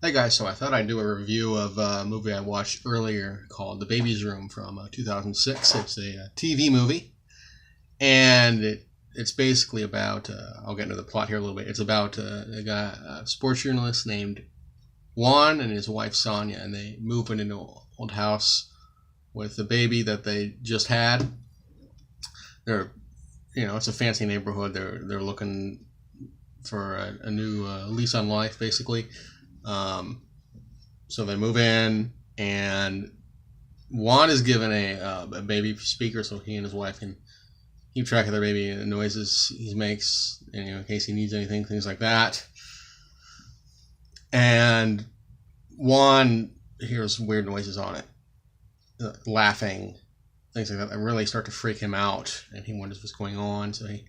Hey guys, so I thought I'd do a review of a movie I watched earlier called The Baby's Room from 2006. It's a TV movie, and it's basically about, I'll get into the plot here a little bit. It's about a sports journalist named Juan and his wife Sonia, and they move into an old house with the baby that they just had. They're, it's a fancy neighborhood. They're looking for a new lease on life, basically. Um, so they move in, and Juan is given a baby speaker so he and his wife can keep track of their baby and the noises he makes, and, in case he needs anything, things like that. And Juan hears weird noises on it, laughing, things like that really start to freak him out, and he wonders what's going on. So he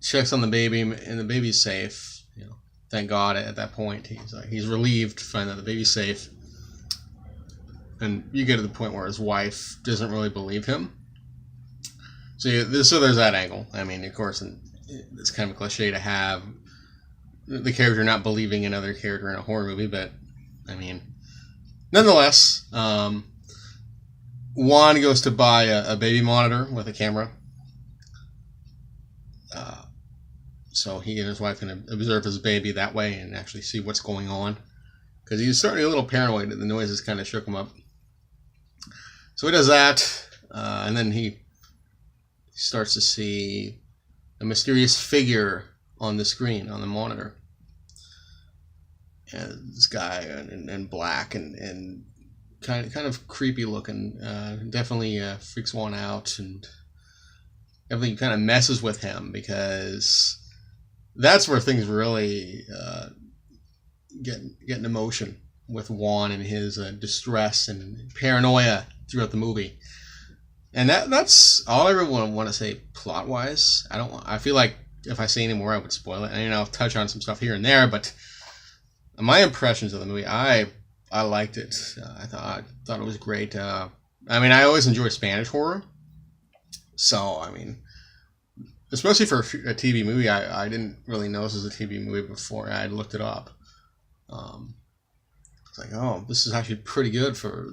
checks on the baby, and the baby's safe. Thank God at that point he's relieved to find that the baby's safe. And you get to the point where his wife doesn't really believe him. So there's that angle. I mean, of course, it's kind of a cliche to have the character not believing another character in a horror movie, but I mean, nonetheless, Juan goes to buy a baby monitor with a camera. So he and his wife can observe his baby that way and actually see what's going on. Because he's starting a little paranoid that the noises kind of shook him up. So he does that, and then he starts to see a mysterious figure on the screen, on the monitor. And this guy in black and kind of creepy looking, definitely freaks one out, and everything kind of messes with him, because that's where things really get into motion with Juan and his distress and paranoia throughout the movie. And that's all I really want to say plot wise. I feel like if I say any more, I would spoil it. And I'll touch on some stuff here and there, but my impressions of the movie, I liked it. I thought it was great. I mean, I always enjoy Spanish horror, so I mean, especially for a TV movie, I didn't really know this was a TV movie before I had looked it up. It's like, oh, this is actually pretty good for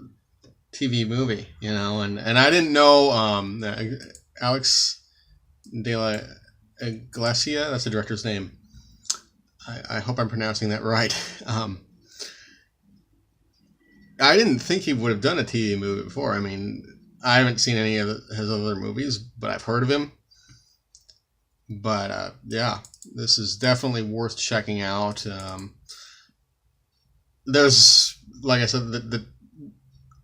a TV movie, and I didn't know Alex de la Iglesia, that's the director's name. I hope I'm pronouncing that right. I didn't think he would have done a TV movie before. I mean, I haven't seen any of his other movies, but I've heard of him. But yeah, this is definitely worth checking out. There's, like I said,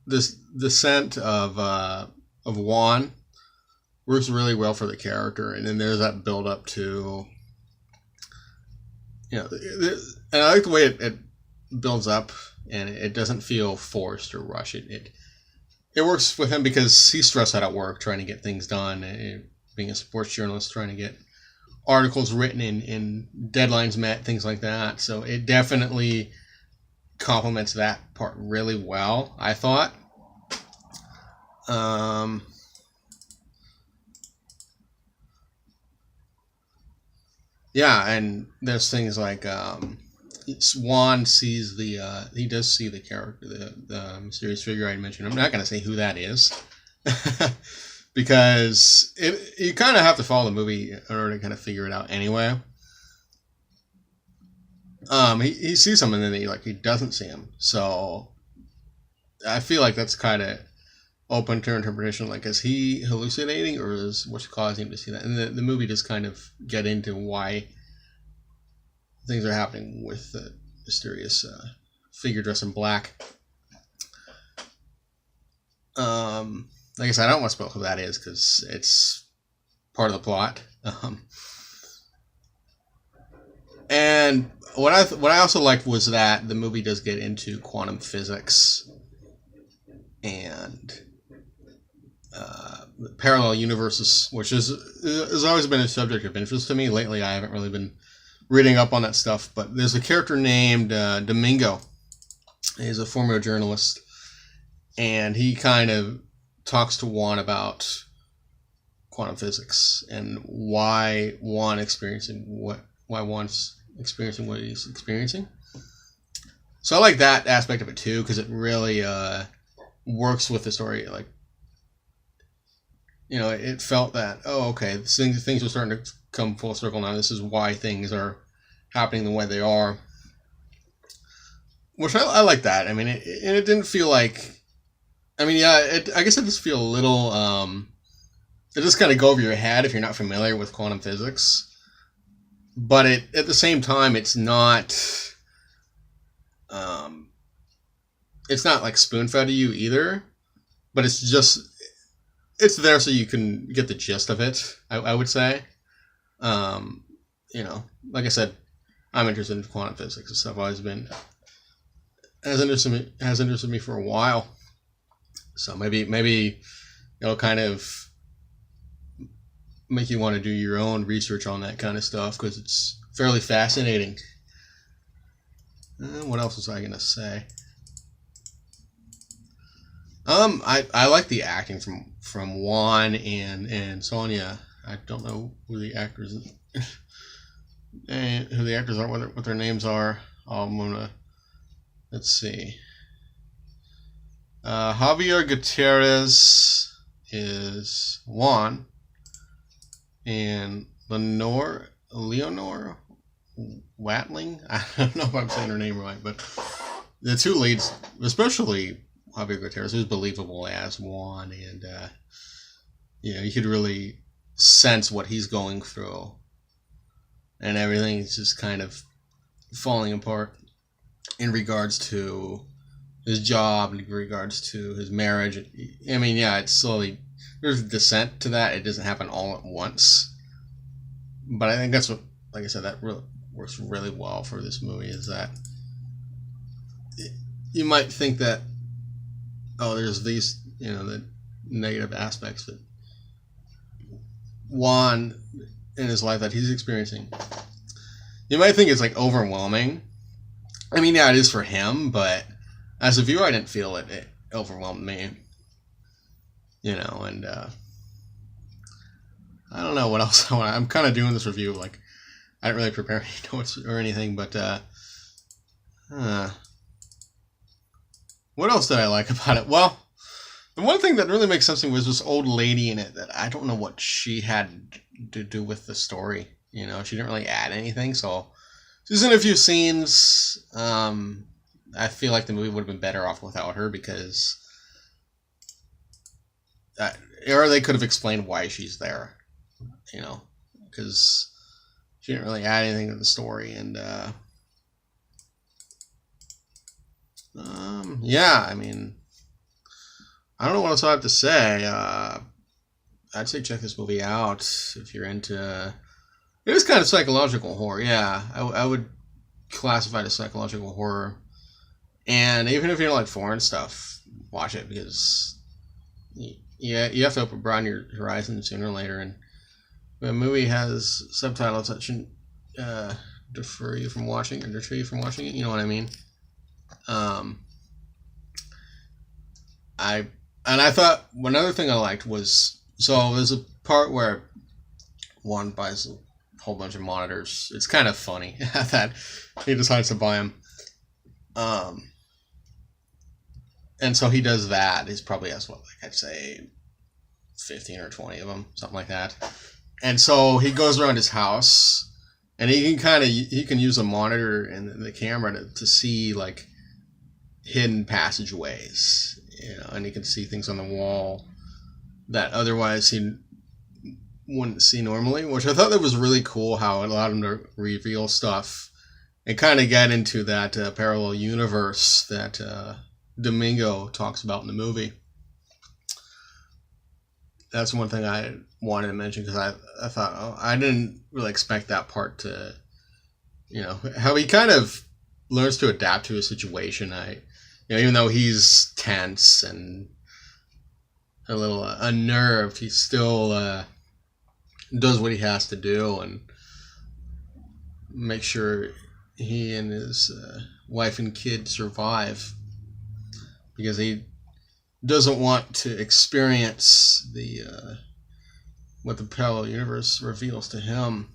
this descent of Juan works really well for the character, and then there's that build up to, and I like the way it builds up, and it doesn't feel forced or rushed. It works with him because he's stressed out at work trying to get things done, and being a sports journalist, trying to get articles written in deadlines met, things like that. So it definitely complements that part really well, I thought. Yeah, and there's things like Juan sees he does see the character, the mysterious figure I mentioned. I'm not going to say who that is. Because you kind of have to follow the movie in order to kind of figure it out anyway. He sees him, and then he doesn't see him. So I feel like that's kind of open to interpretation. Like, is he hallucinating, or is what's causing him to see that? And the movie does kind of get into why things are happening with the mysterious figure dressed in black. Like I said, I don't want to spoil who that is because it's part of the plot. And what I also liked was that the movie does get into quantum physics and parallel universes, which has always been a subject of interest to me. Lately, I haven't really been reading up on that stuff, but there's a character named Domingo. He's a former journalist, and he kind of talks to Juan about quantum physics and why Juan's experiencing what he's experiencing. So I like that aspect of it too, because it really works with the story. Like, it felt that, oh, okay, things are starting to come full circle now. This is why things are happening the way they are, which I like that. I mean, it didn't feel like. I mean, yeah, I guess it does feel a little. It just kind of go over your head if you're not familiar with quantum physics. But at the same time, it's not. It's not like spoon fed to you either. But it's there so you can get the gist of it. I would say. Like I said, I'm interested in quantum physics and stuff. I've always been has interested me for a while. So maybe it'll kind of make you want to do your own research on that kind of stuff, because it's fairly fascinating. What else was I gonna say? I like the acting from Juan and Sonia. I don't know who the actors are, what their names are. Let's see. Javier Gutierrez is Juan, and Leonor Watling. I don't know if I'm saying her name right, but the two leads, especially Javier Gutierrez, who's believable as Juan, and you could really sense what he's going through, and everything's just kind of falling apart in regards to his job, in regards to his marriage. I mean, yeah, it's slowly, there's a descent to that. It doesn't happen all at once, but I think that's what, like I said, that really works really well for this movie, is that you might think that, oh, there's these, the negative aspects that Juan in his life that he's experiencing. You might think it's like overwhelming. I mean, yeah, it is for him, but as a viewer, I didn't feel it. It overwhelmed me. And I don't know what else I want. I'm kind of doing this review like I didn't really prepare any notes or anything, but what else did I like about it? Well, the one thing that really makes sense to me was this old lady in it that I don't know what she had to do with the story. She didn't really add anything, so she's in a few scenes. I feel like the movie would have been better off without her, because or they could have explained why she's there, because she didn't really add anything to the story. And yeah, I mean, I don't know what else I have to say. I'd say check this movie out if you're into. It is kind of psychological horror. Yeah, I would classify it as psychological horror. And even if you don't like foreign stuff, watch it, because you have to broaden your horizon sooner or later. And the movie has subtitles that shouldn't deter you from watching it. You know what I mean? I thought one other thing I liked was, so there's a part where Juan buys a whole bunch of monitors. It's kind of funny that he decides to buy them. And so he does that. He's probably has, I'd say 15 or 20 of them, something like that. And so he goes around his house, and he can use a monitor and the camera to see like hidden passageways, and he can see things on the wall that otherwise he wouldn't see normally, which I thought that was really cool, how it allowed him to reveal stuff and kind of get into that parallel universe that Domingo talks about in the movie. That's one thing I wanted to mention, because I thought, I didn't really expect that part to, how he kind of learns to adapt to a situation. Even though he's tense and a little unnerved, he still does what he has to do and make sure he and his wife and kid survive, because he doesn't want to experience what the parallel universe reveals to him.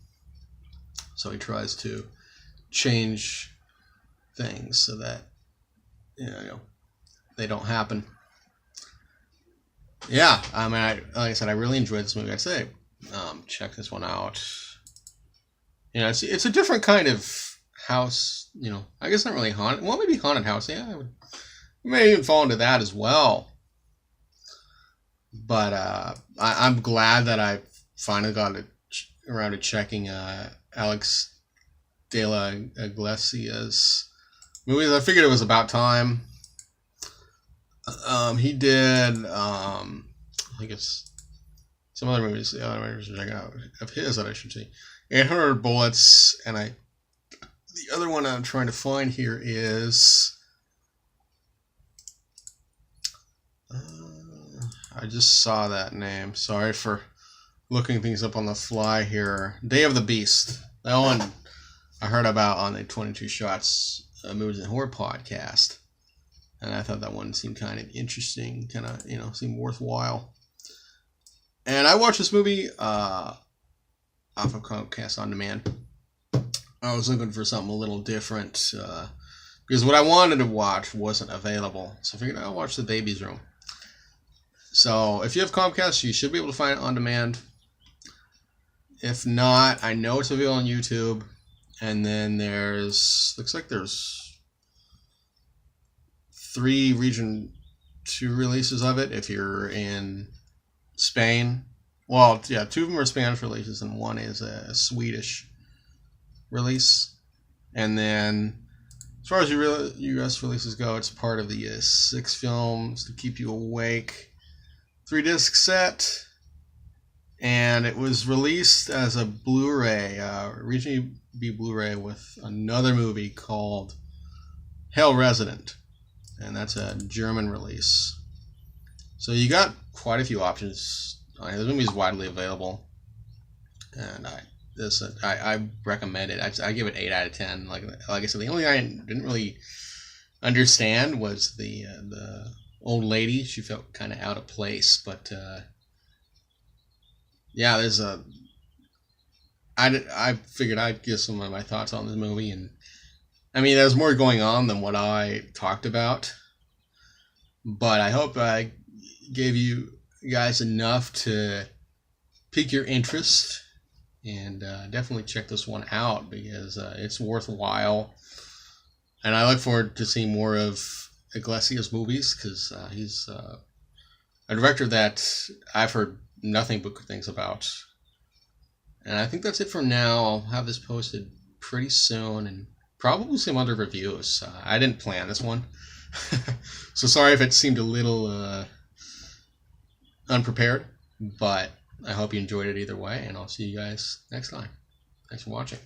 So he tries to change things so that you know, they don't happen. Yeah, I mean, like I said, I really enjoyed this movie. I'd say check this one out. You know, it's a different kind of house. You know, I guess not really haunted. Well, maybe haunted house. Yeah, I may even fall into that as well. But I'm glad that I finally got around to checking Alex de la Iglesias movies. I figured it was about time. He did, I guess, some other movies. The other movies to check out of his that I should see. 800 Bullets, and the other one I'm trying to find here is. I just saw that name. Sorry for looking things up on the fly here. Day of the Beast. That one I heard about on the 22 Shots Movies and Horror podcast. And I thought that one seemed kind of interesting, kind of, seemed worthwhile. And I watched this movie off of Comcast On Demand. I was looking for something a little different because what I wanted to watch wasn't available. So I figured I'll watch The Baby's Room. So if you have Comcast, you should be able to find it on demand. If not, I know it's available on YouTube. And then looks like there's 3 Region 2 releases of it if you're in Spain. Well, yeah, 2 of them are Spanish releases and 1 is a Swedish release. And then as far as your US releases go, it's part of the 6 films to keep you awake 3-disc set, and it was released as a Blu-ray, originally be Blu-ray with another movie called Hell Resident, and that's a German release. So you got quite a few options. The movie is widely available, and I recommend it. I give it 8 out of 10. Like I said, the only thing I didn't really understand was the old lady. She felt kind of out of place, but yeah, I figured I'd give some of my thoughts on this movie, and I mean there's more going on than what I talked about, but I hope I gave you guys enough to pique your interest, and definitely check this one out because it's worthwhile, and I look forward to seeing more of Iglesias movies because he's a director that I've heard nothing but good things about. And I think that's it for now. I'll have this posted pretty soon and probably some other reviews. I didn't plan this one. So sorry if it seemed a little unprepared, but I hope you enjoyed it either way, and I'll see you guys next time. Thanks for watching.